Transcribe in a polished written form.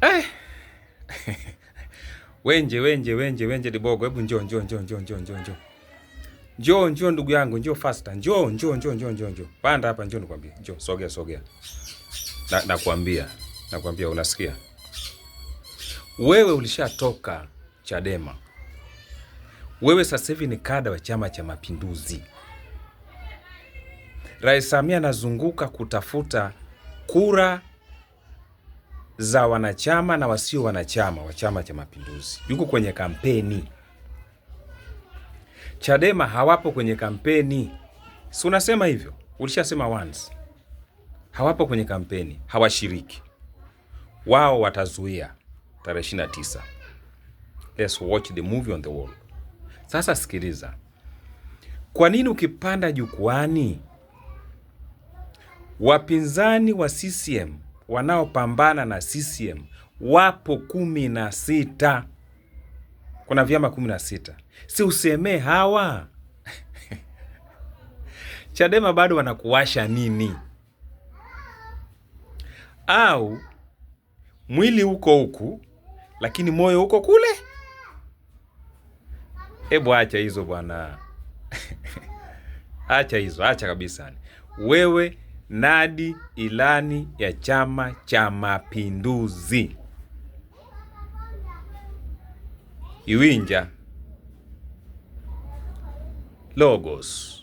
Eh. Wenje Dibogo, hebu njoo. Njoo ndugu yangu, njoo faster. Njoo. Panda hapa, njoo nikwambie. Njoo, sogea. Nakwambia unasikia? Wewe ulishatoka Chadema. Wewe sasa hivi ni kada wa Chama cha Mapinduzi. Rais Samia anazunguka kutafuta kura za wanachama na wasio wanachama wa Chama cha Mapinduzi. Yuko kwenye kampeni. Chadema hawapo kwenye kampeni. Si unasema hivyo? Ulishasema once. Hawapo kwenye kampeni, hawashiriki. Wao watazuia tarehe 29. Let's watch the movie on the wall. Sasa sikiliza. Kwa nini ukipanda jukwani wapinzani wa CCM wanaopambana na CCM wapo 16? Kuna vyama 16. Si usemee hawa? Chadema bado wanakuwasha nini? Au mwili uko huku lakini moyo uko kule? Hebu acha hizo bwana. Acha kabisa. Wewe nadi ilani ya Chama cha Mapinduzi. Iwinja logos.